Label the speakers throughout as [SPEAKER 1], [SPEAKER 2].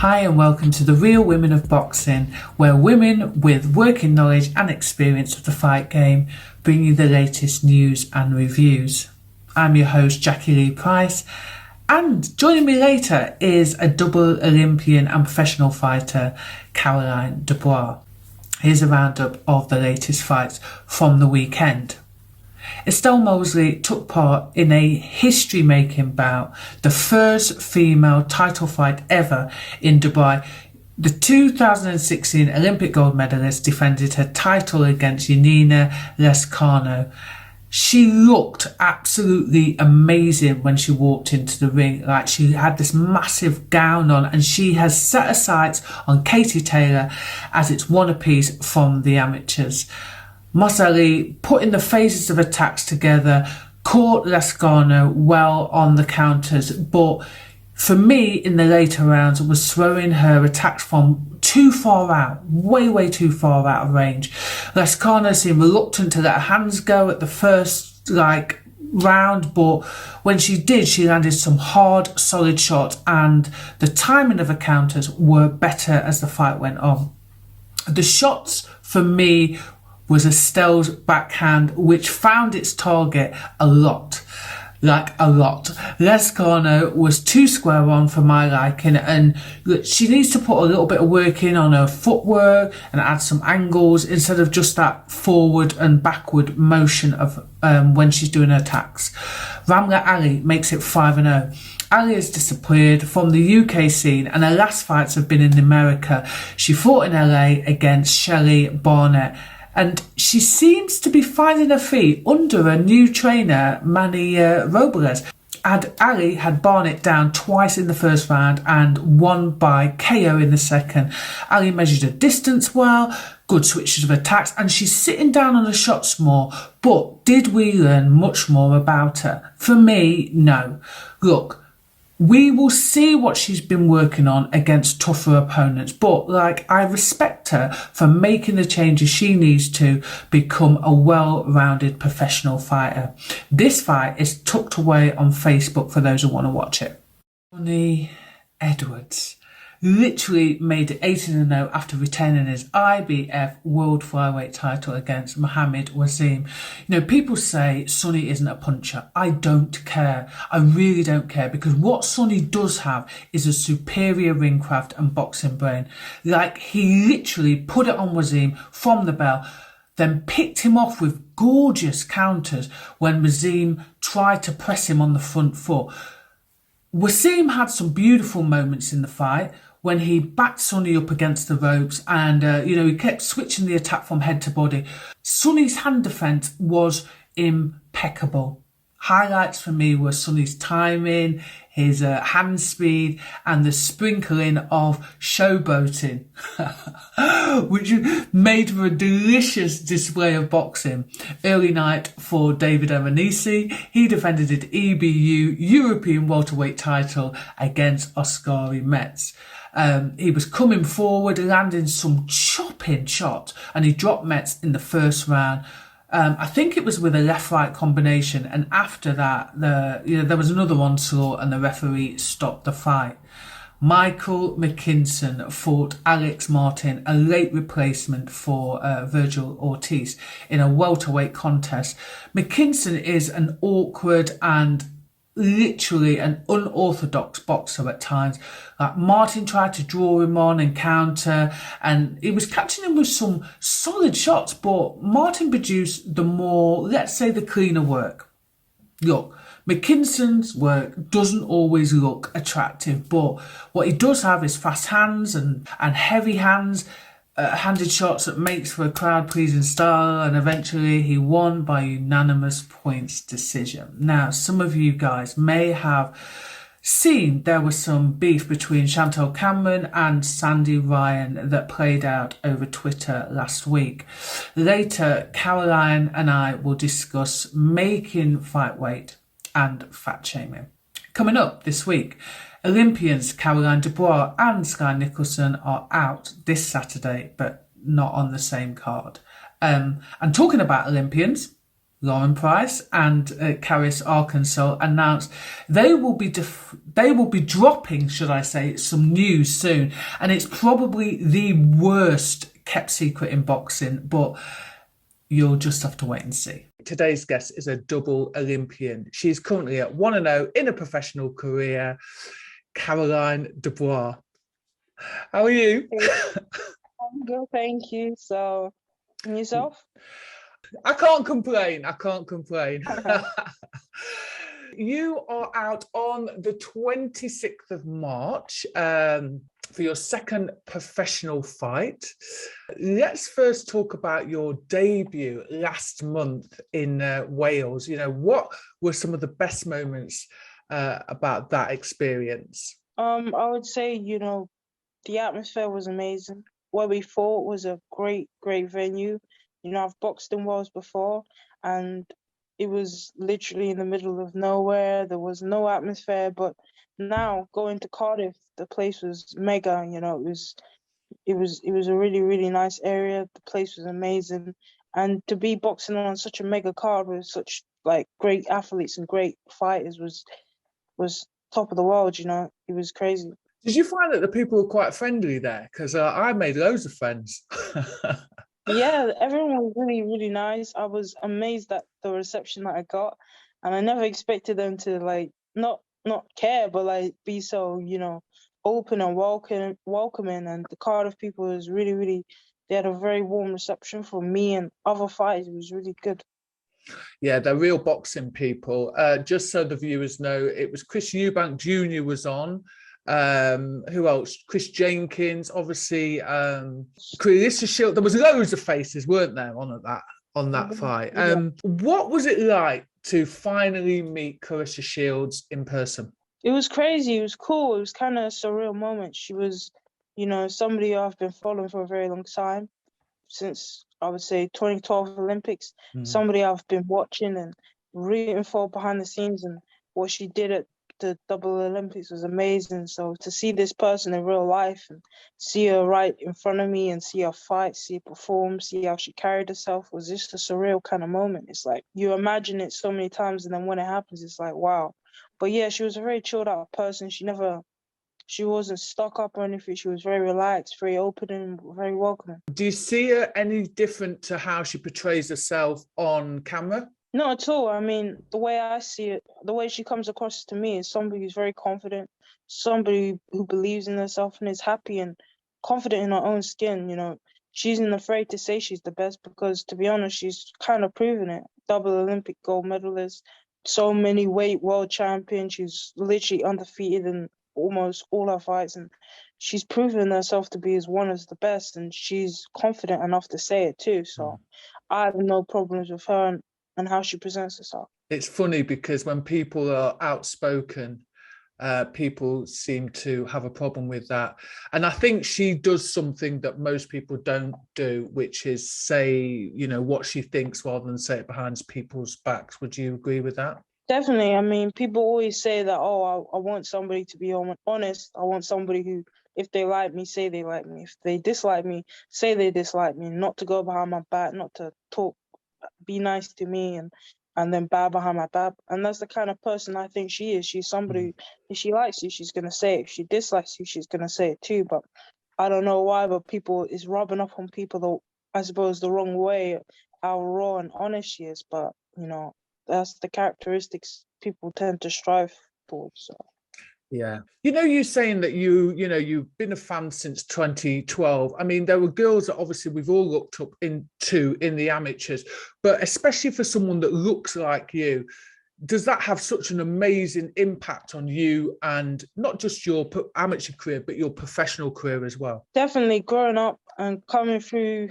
[SPEAKER 1] Hi and welcome to The Real Women of Boxing, where women with working knowledge and experience of the fight game bring you the latest news and reviews. I'm your host, Jacqui-Lee Pryce, and joining me later is a double Olympian and professional fighter, Caroline Dubois. Here's a roundup of the latest fights from the weekend. Estelle Mosley took part in a history-making bout, the first female title fight ever in Dubai. The 2016 Olympic gold medalist defended her title against Yanina Lescano. She looked absolutely amazing when she walked into the ring. Like, she had this massive gown on, and she has set her sights on Katie Taylor as it's one apiece from the amateurs. Mosley putting the phases of attacks together, caught Lescano well on the counters, but for me in the later rounds was throwing her attacks from too far out, way too far out of range. Lescano seemed reluctant to let her hands go at the first round, but when she did, she landed some hard, solid shots, and the timing of her counters were better as the fight went on. The shots for me was Estelle's backhand, which found its target a lot. Lescano was too square on for my liking, and she needs to put a little bit of work in on her footwork and add some angles instead of just that forward and backward motion of when she's doing her attacks. Ramla Ali makes it 5-0. Ali has disappeared from the UK scene, and her last fights have been in America. She fought in LA against Shelley Barnett, and she seems to be finding her feet under a new trainer, Manny Robles. And Ali had Barnett down twice in the first round and won by KO in the second. Ali measured her distance well, good switches of attacks, and she's sitting down on the shots more. But did we learn much more about her? For me, no. Look, we will see what she's been working on against tougher opponents, but I respect her for making the changes she needs to become a well-rounded professional fighter. This fight is tucked away on Facebook for those who want to watch it. Johnny Edwards literally made it 18-0 after retaining his IBF World Flyweight title against Mohammed Wasim. You know, people say Sonny isn't a puncher. I don't care. I really don't care, because what Sonny does have is a superior ring craft and boxing brain. He literally put it on Wasim from the bell, then picked him off with gorgeous counters when Wasim tried to press him on the front foot. Wasim had some beautiful moments in the fight when he backed Sonny up against the ropes, and he kept switching the attack from head to body. Sonny's hand defence was impeccable. Highlights for me were Sonny's timing, his hand speed, and the sprinkling of showboating, which made for a delicious display of boxing. Early night for David Emanisi. He defended his EBU European welterweight title against Oskari Metz. He was coming forward, landing some chopping shots, and he dropped Metz in the first round. I think it was with a left-right combination, and after that, there was another onslaught, and the referee stopped the fight. Michael McKinson fought Alex Martin, a late replacement for Virgil Ortiz, in a welterweight contest. McKinson is an awkward and literally an unorthodox boxer at times. Martin tried to draw him on and counter, and he was catching him with some solid shots, but Martin produced the more, let's say, the cleaner work. Look, McKinson's work doesn't always look attractive, but what he does have is fast hands and heavy hands, handed shots that makes for a crowd-pleasing style, and eventually he won by unanimous points decision. Now, some of you guys may have seen there was some beef between Chantal Cameron and Sandy Ryan that played out over Twitter last week. Later, Caroline and I will discuss making fight weight and fat shaming. Coming up this week, Olympians Caroline Dubois and Sky Nicholson are out this Saturday, but not on the same card. And talking about Olympians, Lauren Price and Caris Arkansas announced they will be dropping, should I say, some news soon, and it's probably the worst kept secret in boxing, but you'll just have to wait and see. Today's guest is a double Olympian. She's currently at 1-0 in a professional career, Caroline Dubois. How are you?
[SPEAKER 2] I'm good, thank you. So, and yourself?
[SPEAKER 1] I can't complain. You are out on the 26th of March for your second professional fight. Let's first talk about your debut last month in Wales. You know, what were some of the best moments about that experience?
[SPEAKER 2] I would say, the atmosphere was amazing. Where we fought was a great venue. I've boxed in Wales before, and it was literally in the middle of nowhere. There was no atmosphere, but now going to Cardiff, the place was mega. It was a really nice area. The place was amazing, and to be boxing on such a mega card with such like great athletes and great fighters was top of the world. It was crazy.
[SPEAKER 1] Did you find that the people were quite friendly there? Because I made loads of friends.
[SPEAKER 2] Yeah, everyone was really nice. I was amazed at the reception that I got, and I never expected them to not care, but be so open and welcoming. And the Cardiff people was really they had a very warm reception for me and other fighters. It was really good.
[SPEAKER 1] Yeah, they're real boxing people. Just so the viewers know, it was Chris Eubank Jr. was on. Who else? Chris Jenkins, obviously. Clarissa Shields. There was loads of faces, weren't there, on that fight? What was it like to finally meet Clarissa Shields in person?
[SPEAKER 2] It was crazy. It was cool. It was kind of a surreal moment. She was, somebody I've been following for a very long time, since I would say 2012 Olympics. Somebody I've been watching and rooting for behind the scenes, and what she did at the double Olympics was amazing. So to see this person in real life and see her right in front of me and see her fight, see her perform, see how she carried herself was just a surreal kind of moment. It's like you imagine it so many times, and then when it happens, it's like, wow. But yeah, she was a very chilled out person. She wasn't stuck up or anything. She was very relaxed, very open, and very welcoming.
[SPEAKER 1] Do you see her any different to how she portrays herself on camera?
[SPEAKER 2] Not at all. I mean, the way I see it, the way she comes across to me is somebody who's very confident, somebody who believes in herself and is happy and confident in her own skin. She isn't afraid to say she's the best because, to be honest, she's kind of proven it. Double Olympic gold medalist, so many weight world champion. She's literally undefeated in almost all her fights, and she's proven herself to be as one of the best, and she's confident enough to say it too. So I have no problems with her and how she presents herself.
[SPEAKER 1] It's funny because when people are outspoken, people seem to have a problem with that. And I think she does something that most people don't do, which is say, what she thinks rather than say it behind people's backs. Would you agree with that?
[SPEAKER 2] Definitely. I mean, people always say that, I want somebody to be honest. I want somebody who, if they like me, say they like me. If they dislike me, say they dislike me. Not to go behind my back, not to talk, be nice to me and then bad behind my back. And that's the kind of person I think she is. She's somebody, if she likes you, she's going to say it. If she dislikes you, she's going to say it too. But I don't know why, but people is rubbing up on people, I suppose, the wrong way, how raw and honest she is. But, that's the characteristics people tend to strive towards. So.
[SPEAKER 1] Yeah. You saying that you've been a fan since 2012. I mean, there were girls that obviously we've all looked up into in the amateurs, but especially for someone that looks like you, does that have such an amazing impact on you and not just your amateur career, but your professional career as well?
[SPEAKER 2] Definitely growing up and coming through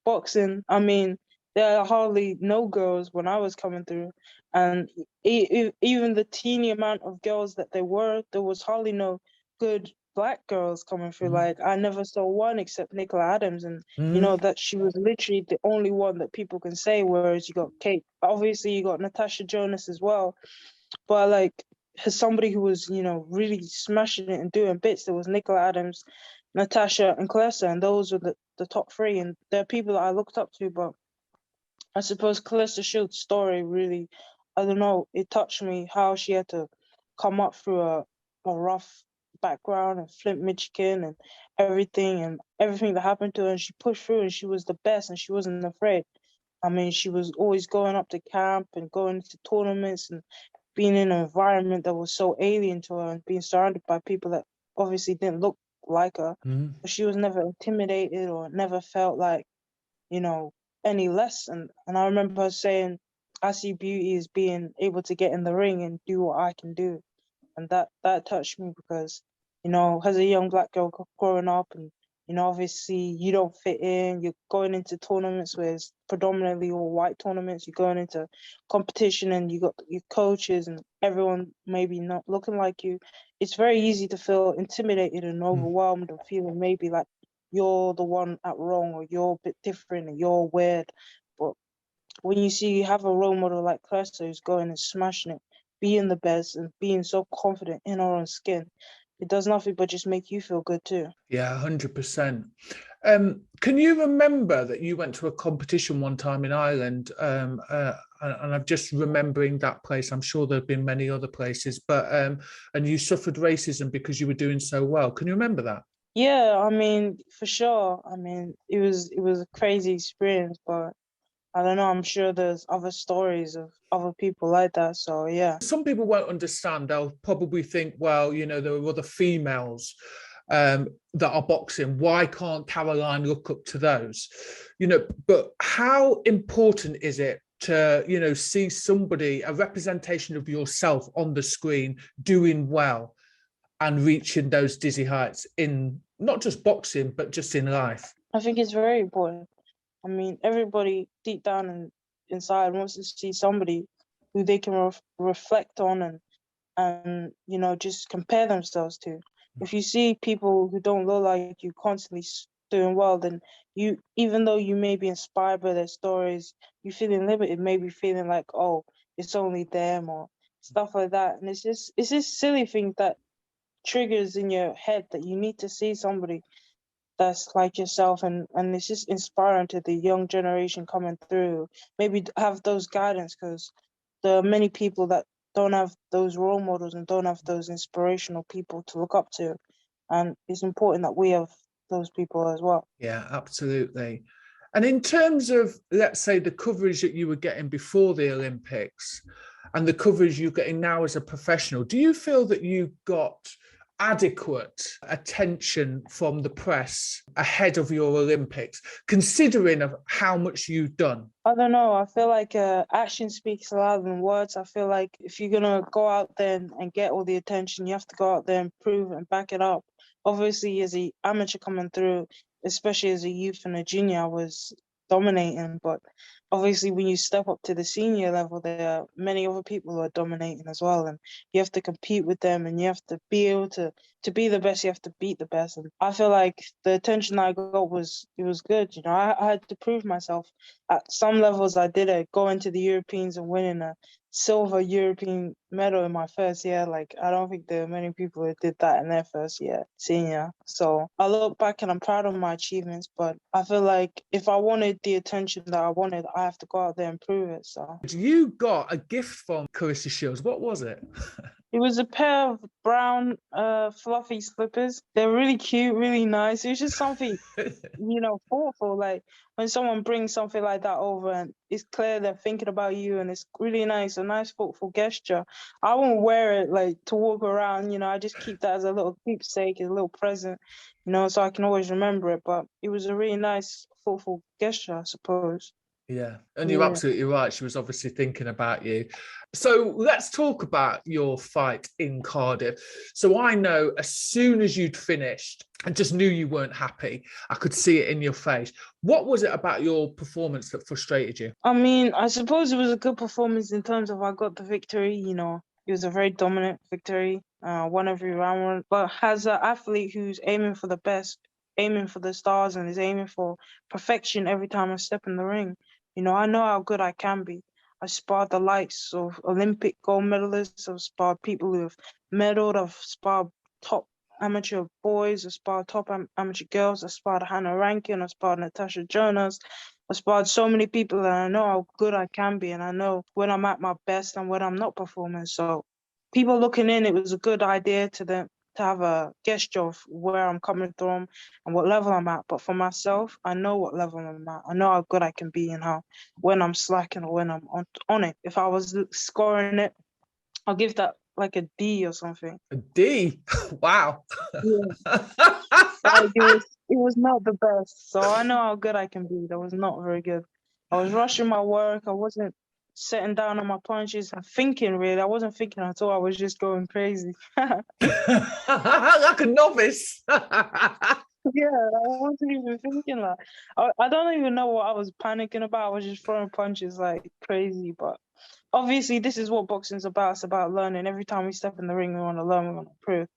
[SPEAKER 2] boxing, I mean, there are hardly no girls when I was coming through. And even the teeny amount of girls that there was hardly no good Black girls coming through. Like, I never saw one except Nicola Adams. And, that she was literally the only one that people can say, whereas you got Kate. Obviously, you got Natasha Jonas as well. But, as somebody who was, really smashing it and doing bits, there was Nicola Adams, Natasha, and Clarissa. And those were the top three. And they're people that I looked up to, but I suppose Calista Shield's story really, I don't know, it touched me how she had to come up through a rough background in Flint, Michigan, and everything that happened to her. And she pushed through, and she was the best, and she wasn't afraid. I mean, she was always going up to camp and going to tournaments and being in an environment that was so alien to her and being surrounded by people that obviously didn't look like her. But she was never intimidated or never felt like, you know, any less. And I remember her saying, I see beauty as being able to get in the ring and do what I can do. And that touched me because, you know, as a young black girl growing up, and, you know, obviously you don't fit in, you're going into tournaments where it's predominantly all white tournaments, you're going into competition and you got your coaches and everyone maybe not looking like you. It's very easy to feel intimidated and overwhelmed or feeling maybe like you're the one at wrong or you're a bit different and you're weird. But when you have a role model like Cresta who's going and smashing it, being the best and being so confident in her own skin, it does nothing but just make you feel good too.
[SPEAKER 1] Yeah, 100%. Can you remember that you went to a competition one time in Ireland? And I'm just remembering that place. I'm sure there have been many other places, but and you suffered racism because you were doing so well. Can you remember that?
[SPEAKER 2] Yeah, I mean, for sure. I mean, it was a crazy experience, but I don't know, I'm sure there's other stories of other people like that. So yeah.
[SPEAKER 1] Some people won't understand. They'll probably think, well, you know, there are other females that are boxing. Why can't Caroline look up to those? You know, but how important is it to, you know, see somebody, a representation of yourself on the screen doing well and reaching those dizzy heights in not just boxing, but just in life?
[SPEAKER 2] I think it's very important. I mean, everybody deep down and inside wants to see somebody who they can reflect on and you know, just compare themselves to. If you see people who don't look like you constantly doing well, then you, even though you may be inspired by their stories, you feeling limited, maybe feeling like, oh, it's only them or stuff like that. And it's just silly things that triggers in your head that you need to see somebody that's like yourself, and it's just inspiring to the young generation coming through. Maybe have those guidance, because there are many people that don't have those role models and don't have those inspirational people to look up to, and it's important that we have those people as well.
[SPEAKER 1] Yeah, absolutely. And in terms of, let's say, the coverage that you were getting before the Olympics and the coverage you're getting now as a professional, do you feel that you got adequate attention from the press ahead of your Olympics, considering of how much you've done?
[SPEAKER 2] I don't know. I feel like action speaks louder than words. I feel like if you're going to go out there and get all the attention, you have to go out there and prove and back it up. Obviously, as an amateur coming through, especially as a youth and a junior, I was dominating. But obviously, when you step up to the senior level, there are many other people who are dominating as well. And you have to compete with them, and you have to be able to be the best, you have to beat the best. And I feel like the attention I got was good. You know, I had to prove myself. At some levels, I did it, going to the Europeans and winning a silver European medal in my first year. Like, I don't think there are many people who did that in their first year, senior. So I look back and I'm proud of my achievements, but I feel like if I wanted the attention that I wanted, I have to go out there and prove it. So
[SPEAKER 1] you got a gift from Clarissa Shields. What was it?
[SPEAKER 2] it was a pair of brown, fluffy slippers. They're really cute, really nice. It was just something, you know, thoughtful. Like when someone brings something like that over and it's clear they're thinking about you and it's really nice, a nice, thoughtful gesture. I won't wear it like to walk around, you know, I just keep that as a little keepsake, as a little present, you know, so I can always remember it. But it was a really nice, thoughtful gesture, I suppose.
[SPEAKER 1] Yeah, and you're absolutely right. She was obviously thinking about you. So let's talk about your fight in Cardiff. So I know as soon as you'd finished, I just knew you weren't happy. I could see it in your face. What was it about your performance that frustrated you?
[SPEAKER 2] I mean, I suppose it was a good performance in terms of I got the victory, you know. It was a very dominant victory, won every round. But as an athlete who's aiming for the best, aiming for the stars, and is aiming for perfection every time I step in the ring, you know how good I can be. I sparred the likes of Olympic gold medalists. I've sparred people who have medaled. I've sparred top amateur boys, I sparred top amateur girls, I sparred Hannah Rankin, I sparred Natasha Jonas, I sparred so many people, and I know how good I can be, and I know when I'm at my best and when I'm not performing. So people looking in, it was a good idea to them to have a gesture of where I'm coming from and what level I'm at. But for myself, I know what level I'm at. I know how good I can be and how when I'm slacking or when I'm on it. If I was scoring it, I'll give that like a D or something.
[SPEAKER 1] A D? Wow.
[SPEAKER 2] Yeah. Like it was not the best. So I know how good I can be. That was not very good. I was rushing my work. I wasn't sitting down on my punches and thinking really. I wasn't thinking at all. I was just going crazy.
[SPEAKER 1] Like a novice.
[SPEAKER 2] Yeah, I wasn't even thinking that. I don't even know what I was panicking about. I was just throwing punches like crazy. But obviously, this is what boxing's about. It's about learning. Every time we step in the ring, we want to learn, we want to improve.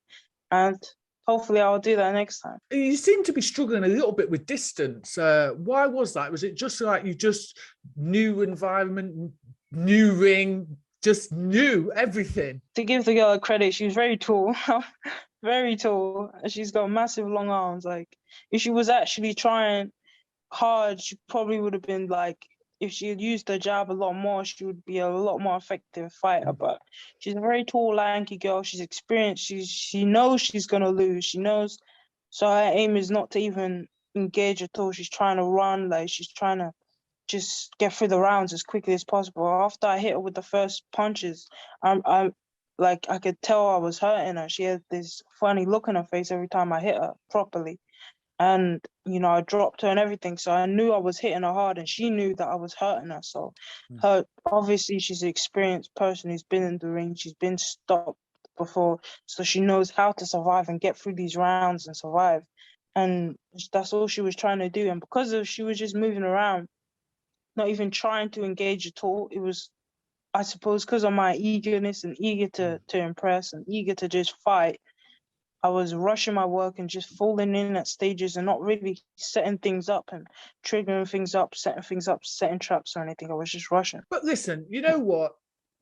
[SPEAKER 2] And hopefully I'll do that next time.
[SPEAKER 1] You seem to be struggling a little bit with distance. Why was that? Was it just like you just new environment, new ring, just knew everything?
[SPEAKER 2] To give the girl credit, she was very tall. Very tall. She's got massive long arms. Like, if she was actually trying hard, she probably would have been like, if she had used her jab a lot more, she would be a lot more effective fighter. But she's a very tall, lanky girl. She's experienced. She knows she's gonna lose. She knows. So her aim is not to even engage at all. She's trying to run. Like, she's trying to just get through the rounds as quickly as possible. After I hit her with the first punches, I'm like, I could tell I was hurting her. She had this funny look on her face every time I hit her properly. And, you know, I dropped her and everything. So I knew I was hitting her hard and she knew that I was hurting her. So obviously she's an experienced person who's been in the ring. She's been stopped before. So she knows how to survive and get through these rounds and survive. And that's all she was trying to do. And because she was just moving around, not even trying to engage at all, it was, I suppose, because of my eagerness and eager to impress and eager to just fight, I was rushing my work and just falling in at stages and not really setting things up and triggering things up, setting traps or anything. I was just rushing.
[SPEAKER 1] But listen, you know what?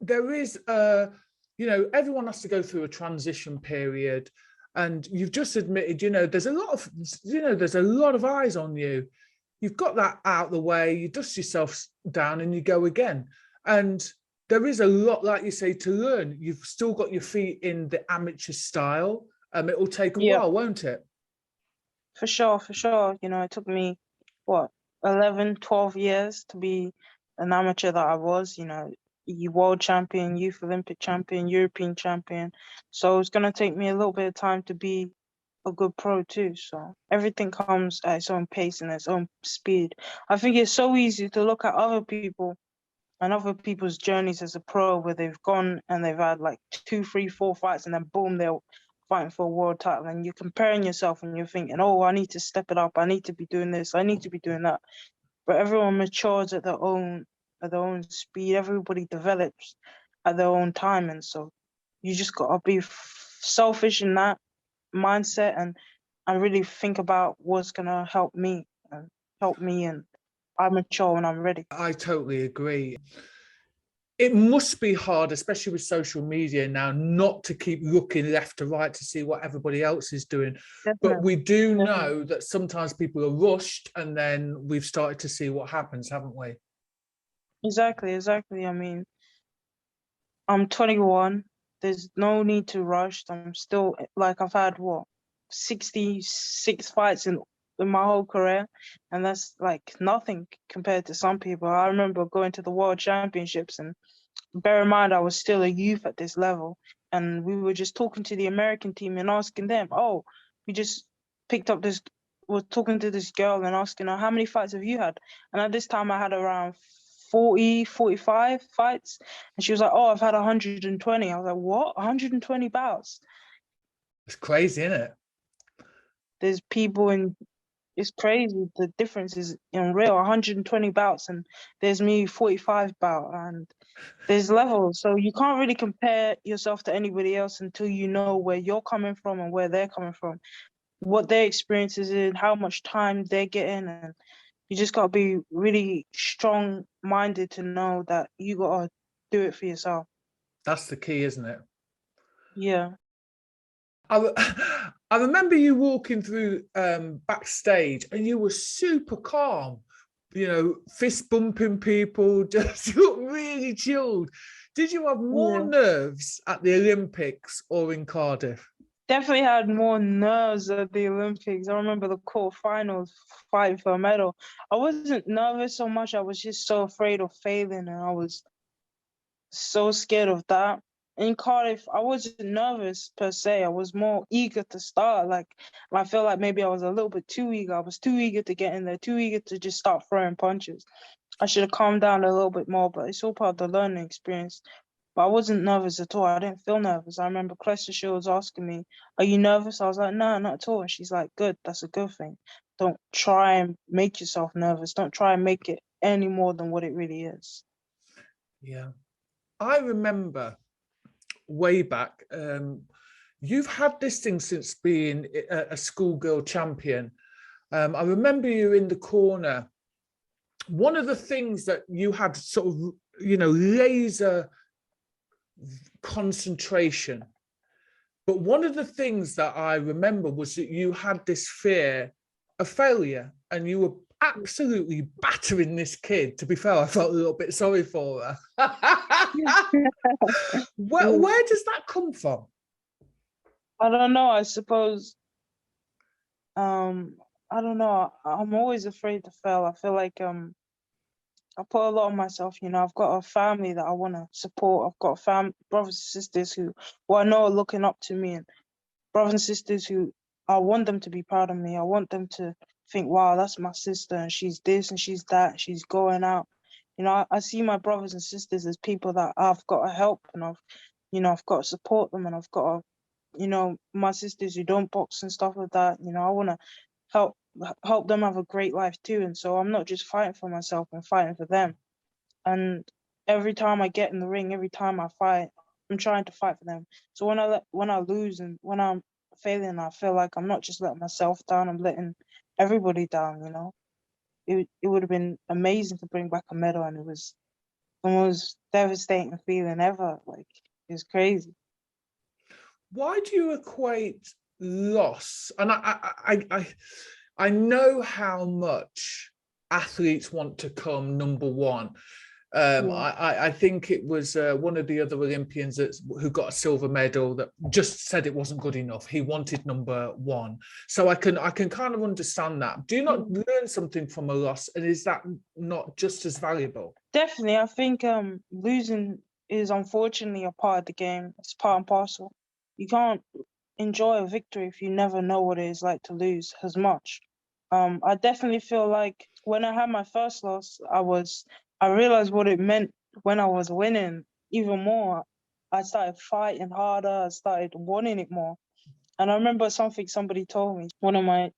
[SPEAKER 1] There is, everyone has to go through a transition period. And you've just admitted, there's a lot of eyes on you. You've got that out the way, you dust yourself down and you go again. And there is a lot, like you say, to learn. You've still got your feet in the amateur style. It will take a while, won't it?
[SPEAKER 2] For sure, for sure. It took me, 11, 12 years to be an amateur that I was, world champion, youth Olympic champion, European champion. So it's going to take me a little bit of time to be a good pro too. So everything comes at its own pace and its own speed. I think it's so easy to look at other people and other people's journeys as a pro where they've gone and they've had like 2, 3, 4 fights and then boom, they're fighting for a world title, and you're comparing yourself and you're thinking, oh, I need to step it up, I need to be doing this, I need to be doing that. But everyone matures at their own speed. Everybody develops at their own time, and so you just gotta be selfish in that mindset and really think about what's gonna help me, and I mature when I'm ready.
[SPEAKER 1] I totally agree. It must be hard, especially with social media now, not to keep looking left to right to see what everybody else is doing.
[SPEAKER 2] Definitely.
[SPEAKER 1] But we do know that sometimes people are rushed and then we've started to see what happens, haven't we?
[SPEAKER 2] Exactly. I mean, I'm 21. There's no need to rush. I'm still, like, I've had, 66 fights in my whole career, and that's like nothing compared to some people. I remember going to the World Championships, and bear in mind I was still a youth at this level, and we were just talking to the American team and asking them, oh, we just picked up this, we're talking to this girl and asking her, how many fights have you had? And at this time I had around 40, 45 fights, and she was like, oh, I've had 120. I was like, what? 120 bouts?
[SPEAKER 1] It's crazy, isn't it?
[SPEAKER 2] There's people in, it's crazy. The difference is unreal. 120 bouts, and there's me 45 bout, and there's levels. So you can't really compare yourself to anybody else until you know where you're coming from and where they're coming from, what their experiences is, how much time they're getting, and you just gotta be really strong-minded to know that you gotta do it for yourself.
[SPEAKER 1] That's the key, isn't it?
[SPEAKER 2] Yeah.
[SPEAKER 1] I remember you walking through backstage and you were super calm, fist bumping people, just looked really chilled. Did you have more
[SPEAKER 2] Yeah.
[SPEAKER 1] nerves at the Olympics or in Cardiff?
[SPEAKER 2] Definitely had more nerves at the Olympics. I remember the quarterfinals fighting for a medal. I wasn't nervous so much. I was just so afraid of failing, and I was so scared of that. In Cardiff, I wasn't nervous per se. I was more eager to start. Like, I feel like maybe I was a little bit too eager. I was too eager to get in there, too eager to just start throwing punches. I should have calmed down a little bit more, but it's all part of the learning experience. But I wasn't nervous at all. I didn't feel nervous. I remember Clestershire was asking me, "Are you nervous?" I was like, "No, not at all." And she's like, "Good, that's a good thing. Don't try and make yourself nervous. Don't try and make it any more than what it really is."
[SPEAKER 1] Yeah. I remember way back, you've had this thing since being a schoolgirl champion. I remember you in the corner. One of the things that you had sort of, laser concentration. But one of the things that I remember was that you had this fear of failure and you were absolutely battering this kid. To be fair, I felt a little bit sorry for her. Where does that come from?
[SPEAKER 2] I don't know. I suppose, I don't know. I'm always afraid to fail. I feel like I put a lot on myself. I've got a family that I want to support. I've got brothers and sisters who I know are looking up to me, and brothers and sisters who I want them to be proud of me. I want them to think, wow, that's my sister, and she's this and she's that. She's going out. I see my brothers and sisters as people that I've got to help, and I've got to support them, and I've got to, my sisters who don't box and stuff like that. I want to help help them have a great life too. And so I'm not just fighting for myself, I'm fighting for them. And every time I get in the ring, every time I fight, I'm trying to fight for them. So when I lose and when I'm failing, I feel like I'm not just letting myself down, I'm letting everybody down. It would have been amazing to bring back a medal, and it was the most devastating feeling ever. Like, it was crazy.
[SPEAKER 1] Why do you equate loss? And I know how much athletes want to come number one.
[SPEAKER 2] Yeah.
[SPEAKER 1] I think it was one of the other Olympians who got a silver medal that just said it wasn't good enough. He wanted number one. So I can kind of understand that. Do you not learn something from a loss? And is that not just as valuable?
[SPEAKER 2] Definitely. I think losing is unfortunately a part of the game. It's part and parcel. You can't enjoy a victory if you never know what it is like to lose as much. I definitely feel like when I had my first loss, I realized what it meant when I was winning even more. I started fighting harder, I started wanting it more. And I remember something somebody told me, one of my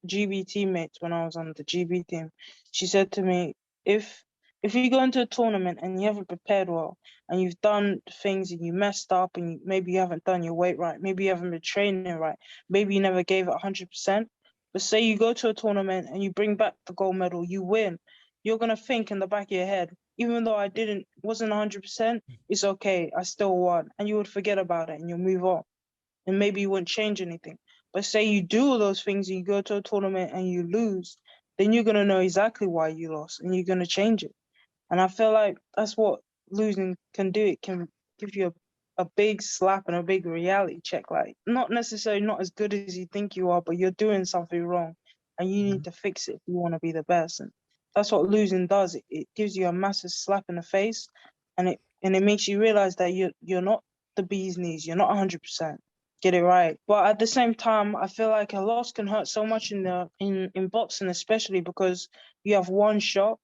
[SPEAKER 2] GB teammates when I was on the GB team. She said to me, if you go into a tournament and you haven't prepared well and you've done things and you messed up and maybe you haven't done your weight right, maybe you haven't been training right, maybe you never gave it 100%, but say you go to a tournament and you bring back the gold medal, you win, you're going to think in the back of your head, even though wasn't 100%, it's okay, I still won. And you would forget about it and you'll move on, and maybe you wouldn't change anything. But say you do all those things and you go to a tournament and you lose, then you're gonna know exactly why you lost and you're gonna change it. And I feel like that's what losing can do. It can give you a big slap and a big reality check. Like, not necessarily not as good as you think you are, but you're doing something wrong and you need to fix it if you want to be the best. And that's what losing does. It gives you a massive slap in the face, and it makes you realize that you're not the bee's knees. You're not 100%. Get it right. But at the same time, I feel like a loss can hurt so much in boxing, especially because you have one shot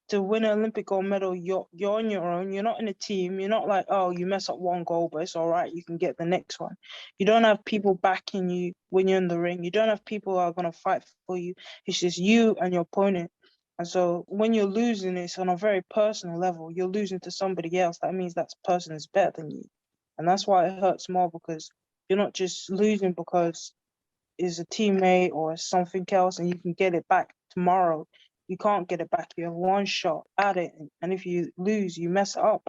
[SPEAKER 2] to win an Olympic gold medal. You're on your own. You're not in a team. You're not like, oh, you mess up one goal, but it's all right. You can get the next one. You don't have people backing you when you're in the ring. You don't have people who are gonna fight for you. It's just you and your opponent. And so when you're losing, it's on a very personal level. You're losing to somebody else. That means that person is better than you, and that's why it hurts more, because you're not just losing because it's a teammate or something else and you can get it back tomorrow. You can't get it back. You have one shot at it. And if you lose, you mess it up.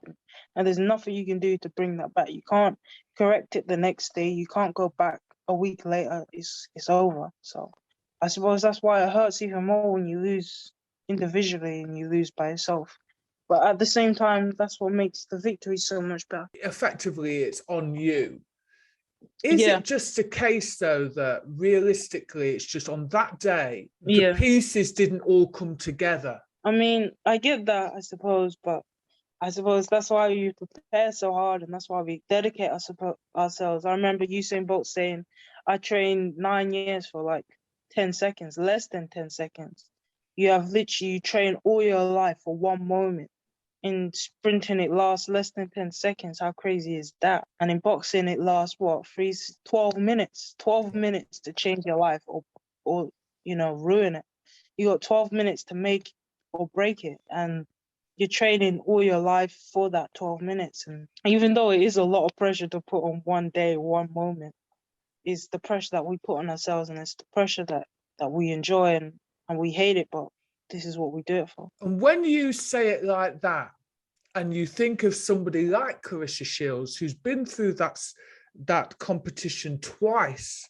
[SPEAKER 2] And there's nothing you can do to bring that back. You can't correct it the next day. You can't go back a week later, it's over. So I suppose that's why it hurts even more when you lose individually and you lose by yourself. But at the same time, that's what makes the victory so much better.
[SPEAKER 1] Effectively, it's on you. Is
[SPEAKER 2] Yeah.
[SPEAKER 1] it just a case, though, that realistically it's just on that day, the
[SPEAKER 2] Yeah.
[SPEAKER 1] pieces didn't all come together?
[SPEAKER 2] I mean, I get that, I suppose, but I suppose that's why we prepare so hard and that's why we dedicate ourselves. I remember Usain Bolt saying, I trained 9 years for like 10 seconds, less than 10 seconds. You have literally trained all your life for one moment. In sprinting, it lasts less than 10 seconds. How crazy is that? And in boxing, it lasts what? 12 minutes. 12 minutes to change your life or ruin it. You got 12 minutes to make or break it. And you're training all your life for that 12 minutes. And even though it is a lot of pressure to put on one day, one moment, it's the pressure that we put on ourselves, and it's the pressure that we enjoy and we hate it, but this is what we do it for.
[SPEAKER 1] And when you say it like that, and you think of somebody like Claressa Shields, who's been through that competition twice,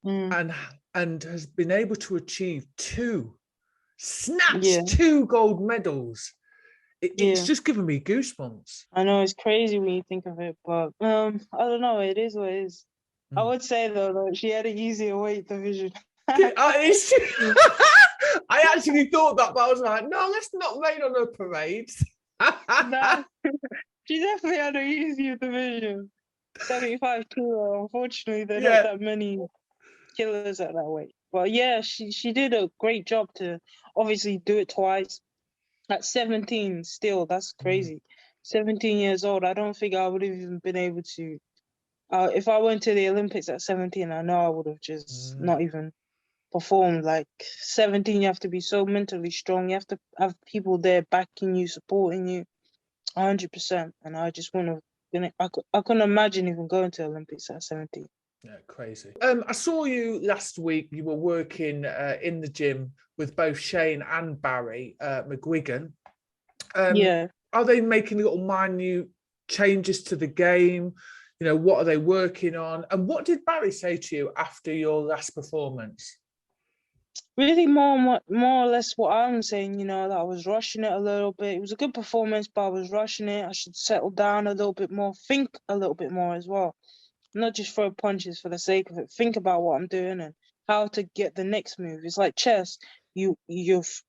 [SPEAKER 1] and has been able to achieve two gold medals, it's just given me goosebumps.
[SPEAKER 2] I know it's crazy when you think of it, but I don't know. It is what it is. I would say though that she had an easier weight division.
[SPEAKER 1] I actually thought that, but I was like, no, let's not rain on her parade.
[SPEAKER 2] No, she definitely had an easier division. 75 kilo. Unfortunately, there are not that many killers at that weight. But yeah, she did a great job to obviously do it twice. At 17, still, that's crazy. 17 years old, I don't think I would have even been able to. If I went to the Olympics at 17, I know I would have just not even performed. Like 17, you have to be so mentally strong. You have to have people there backing you, supporting you, 100%. And I just wouldn't have been. I couldn't imagine even going to Olympics at 17.
[SPEAKER 1] Yeah, crazy. I saw you last week. You were working in the gym with both Shane and Barry McGuigan. Are they making little minute changes to the game? What are they working on? And what did Barry say to you after your last performance?
[SPEAKER 2] Really, more or less what I'm saying, that I was rushing it a little bit. It was a good performance, but I was rushing it. I should settle down a little bit more, think a little bit more as well. Not just throw punches for the sake of it. Think about what I'm doing and how to get the next move. It's like chess. You're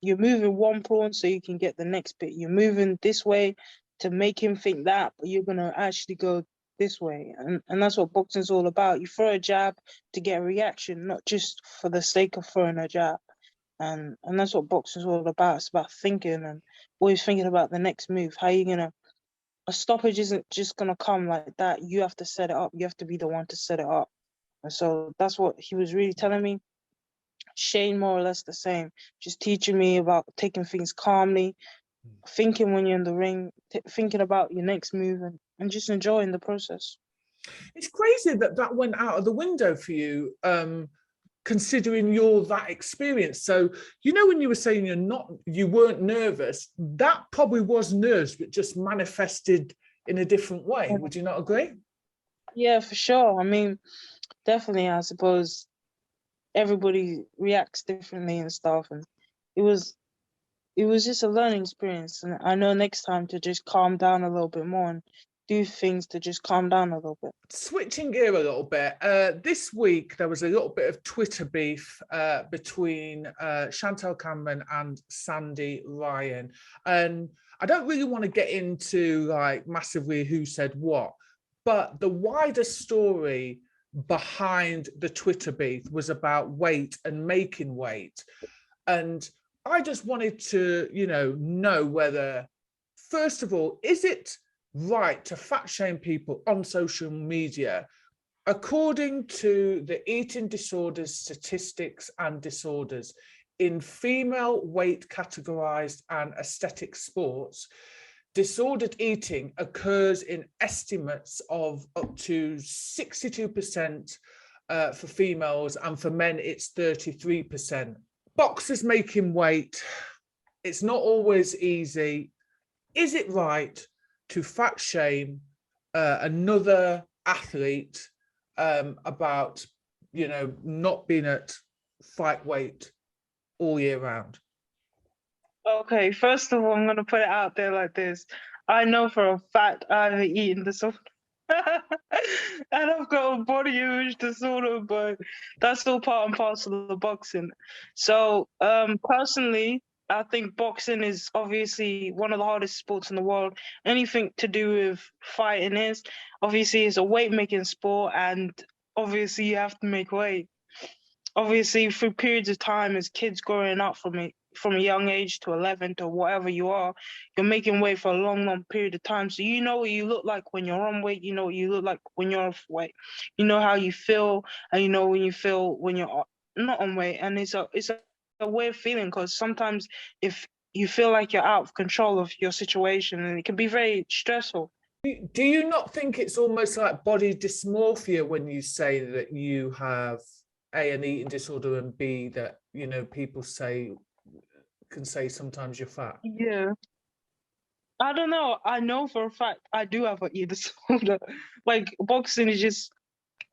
[SPEAKER 2] moving one pawn so you can get the next bit. You're moving this way to make him think that, but you're gonna actually go this way. And that's what boxing's all about. You throw a jab to get a reaction, not just for the sake of throwing a jab. And that's what boxing's all about. It's about thinking and always thinking about the next move. How you gonna A stoppage isn't just gonna come like that. You have to set it up. You have to be the one to set it up. And so that's what he was really telling me. Shane, more or less the same, just teaching me about taking things calmly, thinking when you're in the ring, thinking about your next move, and just enjoying the process.
[SPEAKER 1] It's crazy that went out of the window for you, considering you're that experienced. So, when you were saying you weren't nervous, that probably was nerves, but just manifested in a different way. Would you not agree?
[SPEAKER 2] Yeah, for sure. I mean, definitely, I suppose everybody reacts differently and stuff. And it was just a learning experience. And I know next time to just calm down a little bit more and do things to just calm down a little bit.
[SPEAKER 1] Switching gear a little bit, this week there was a little bit of Twitter beef between Chantal Cameron and Sandy Ryan. And I don't really want to get into massively who said what, but the wider story behind the Twitter beef was about weight and making weight. And I just wanted to, know whether, first of all, is it right to fat shame people on social media? According to the Eating Disorders Statistics and Disorders, in female weight categorized and aesthetic sports, disordered eating occurs in estimates of up to 62% for females, and for men it's 33%. Boxers making weight, it's not always easy. Is it right to fat shame another athlete about, not being at fight weight all year round?
[SPEAKER 2] Okay, first of all, I'm gonna put it out there like this. I know for a fact I haven't eaten disorder. And I've got a body image disorder, but that's all part and parcel of the boxing. So, personally, I think boxing is obviously one of the hardest sports in the world. Anything to do with fighting is obviously it's a weight making sport, and obviously you have to make weight. Obviously, through periods of time as kids growing up from a young age to 11 to whatever you are, you're making weight for a long, long period of time. So you know what you look like when you're on weight. You know what you look like when you're off weight. You know how you feel, and you know when you feel when you're not on weight. And it's a weird feeling, because sometimes if you feel like you're out of control of your situation, and it can be very stressful.
[SPEAKER 1] Do you not think it's almost like body dysmorphia when you say that you have A, an eating disorder, and B, that, people can say sometimes you're fat?
[SPEAKER 2] Yeah. I don't know. I know for a fact I do have an eating disorder. Like boxing is just,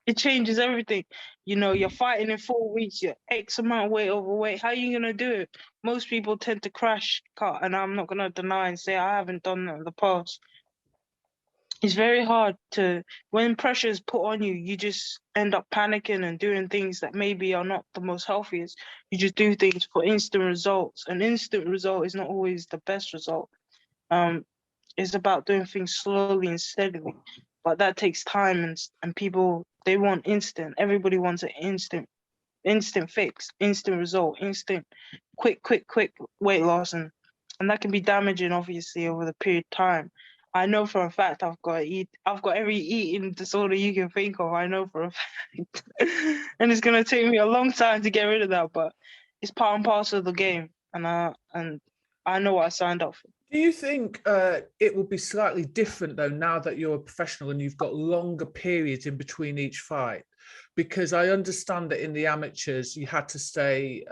[SPEAKER 2] it changes everything. You're fighting in 4 weeks, you're X amount of weight overweight. How are you gonna do it? Most people tend to crash cut, and I'm not gonna deny and say I haven't done that in the past. It's very hard when pressure is put on you, you just end up panicking and doing things that maybe are not the most healthiest. You just do things for instant results. An instant result is not always the best result. It's about doing things slowly and steadily, but that takes time, and people, they want instant. Everybody wants an instant fix, instant result, instant quick weight loss, and that can be damaging obviously over the period of time. I know for a fact I've got every eating disorder you can think of. I know for a fact. And it's gonna take me a long time to get rid of that, but it's part and parcel of the game, and I know what I signed up for.
[SPEAKER 1] Do you think it will be slightly different, though, now that you're a professional and you've got longer periods in between each fight? Because I understand that in the amateurs, you had to stay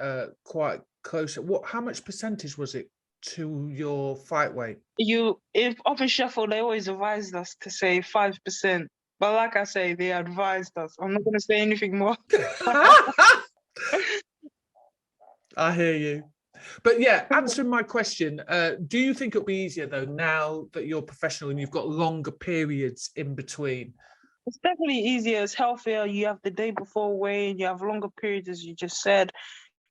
[SPEAKER 1] quite close. How much percentage was it to your fight weight?
[SPEAKER 2] If up in Sheffield, they always advised us to say 5%. But like I say, they advised us. I'm not going to say anything more.
[SPEAKER 1] I hear you. But yeah, answering my question, do you think it'll be easier, though, now that you're professional and you've got longer periods in between?
[SPEAKER 2] It's definitely easier. It's healthier. You have the day before weigh-in. You have longer periods, as you just said.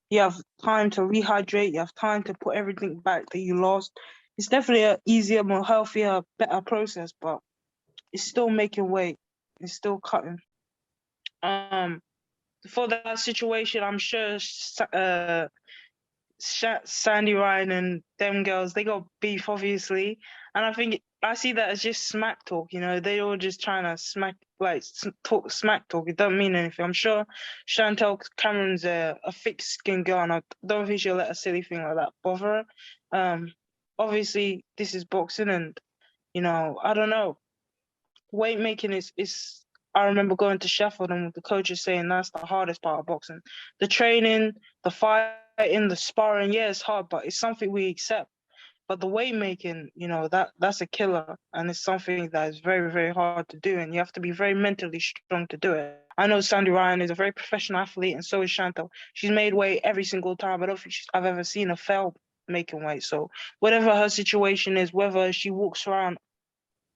[SPEAKER 2] You have time to rehydrate. You have time to put everything back that you lost. It's definitely an easier, more healthier, better process, but it's still making weight. It's still cutting. For that situation, I'm sure Sandy Ryan and them girls, they got beef, obviously, and I see that as just smack talk. They all just trying to talk smack talk. It doesn't mean anything. I'm sure Chantel Cameron's a thick-skinned girl, and I don't think she'll let a silly thing like that bother her. Obviously, this is boxing, and I don't know. Weight making is. I remember going to Sheffield and the coaches saying that's the hardest part of boxing. The training, the fighting, the sparring, yeah, it's hard, but it's something we accept. But the weight making, that's a killer, and it's something that is very, very hard to do, and you have to be very mentally strong to do it. I know Sandy Ryan is a very professional athlete, and so is Chantal. She's made weight every single time. I don't think I've ever seen her fail making weight. So whatever her situation is, whether she walks around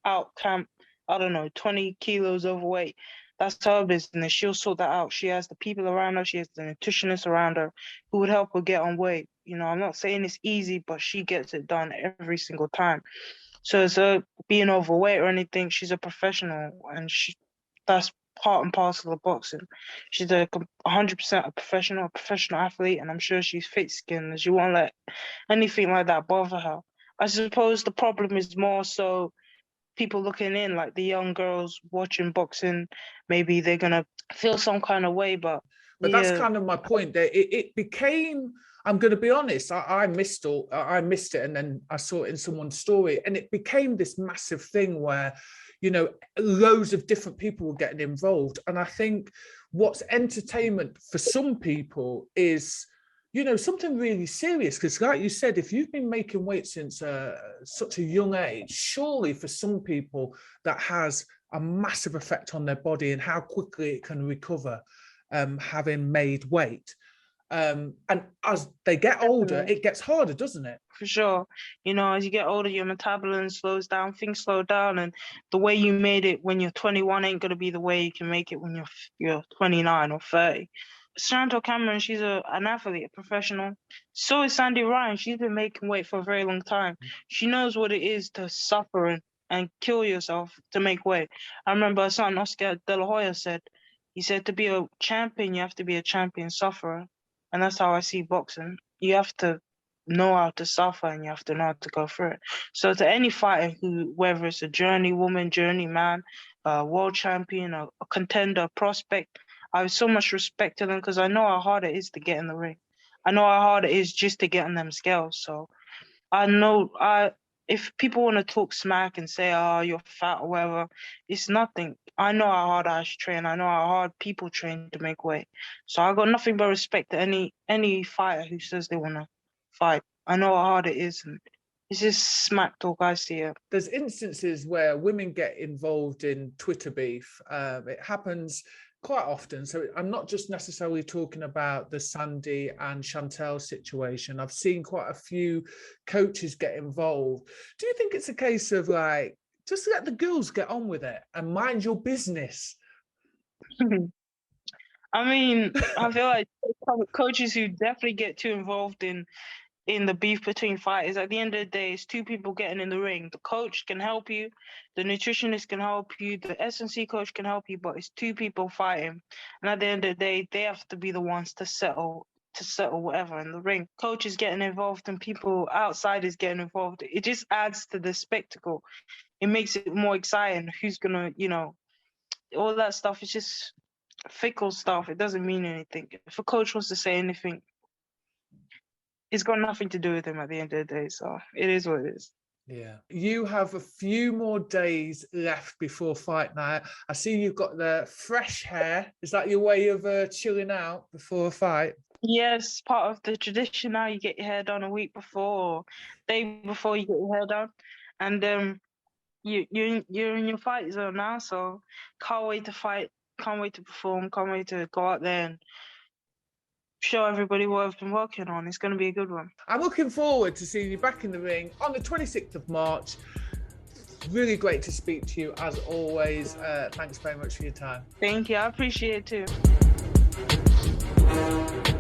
[SPEAKER 2] out camp, I don't know, 20 kilos overweight, that's her business. She'll sort that out. She has the people around her. She has the nutritionists around her who would help her get on weight. I'm not saying it's easy, but she gets it done every single time. So it's her being overweight or anything, she's a professional, and that's part and parcel of boxing. She's 100% a professional athlete, and I'm sure she's thick-skinned, and she won't let anything like that bother her. I suppose the problem is more so people looking in, like the young girls watching boxing, maybe they're gonna feel some kind of way, but
[SPEAKER 1] yeah. That's kind of my point. That it became, I'm going to be honest, I missed it, and then I saw it in someone's story, and it became this massive thing where loads of different people were getting involved. And I think what's entertainment for some people is something really serious, because like you said, if you've been making weight since such a young age, surely for some people that has a massive effect on their body and how quickly it can recover having made weight. And as they get older, it gets harder, doesn't it?
[SPEAKER 2] For sure. You know, as you get older, your metabolism slows down, things slow down, and the way you made it when you're 21 ain't going to be the way you can make it when you're 29 or 30. Chantal Cameron, she's an athlete, a professional. So is Sandy Ryan. She's been making weight for a very long time. She knows what it is to suffer and kill yourself to make weight. I remember something Oscar De La Hoya said. He said, to be a champion, you have to be a champion sufferer. And that's how I see boxing. You have to know how to suffer and you have to know how to go through it. So to any fighter who, whether it's a journey woman, journey man, a world champion, a contender, a prospect, I have so much respect to them because I know how hard it is to get in the ring. I know how hard it is just to get on them scales. So I know if people want to talk smack and say, oh, you're fat or whatever, it's nothing. I know how hard I train. I know how hard people train to make weight. So I got nothing but respect to any fighter who says they want to fight. I know how hard it is, and it's just smack talk. I see it.
[SPEAKER 1] There's instances where women get involved in Twitter beef. It happens quite often. So I'm not just necessarily talking about the Sandy and Chantel situation. I've seen quite a few coaches get involved. Do you think it's a case of like, just let the girls get on with it and mind your business?
[SPEAKER 2] I mean, I feel like coaches who definitely get too involved in the beef between fighters, at the end of the day, it's two people getting in the ring. The coach can help you, the nutritionist can help you, the S&C coach can help you, but it's two people fighting. And at the end of the day, they have to be the ones to settle whatever in the ring. Coaches getting involved and people outsiders getting involved, it just adds to the spectacle. It makes it more exciting. Who's gonna, all that stuff is just fickle stuff. It doesn't mean anything. If a coach wants to say anything, it's got nothing to do with him at the end of the day. So it is what it is.
[SPEAKER 1] Yeah. You have a few more days left before fight night. I see you've got the fresh hair. Is that your way of chilling out before a fight?
[SPEAKER 2] Yes, part of the tradition now. You get your hair done a week before, or day before you get your hair done. And you're in your fight zone now, so can't wait to fight, can't wait to perform, can't wait to go out there and show everybody what I've been working on. It's going to be a good one.
[SPEAKER 1] I'm looking forward to seeing you back in the ring on the 26th of March. Really great to speak to you as always. Thanks very much for your time.
[SPEAKER 2] Thank you. I appreciate it too.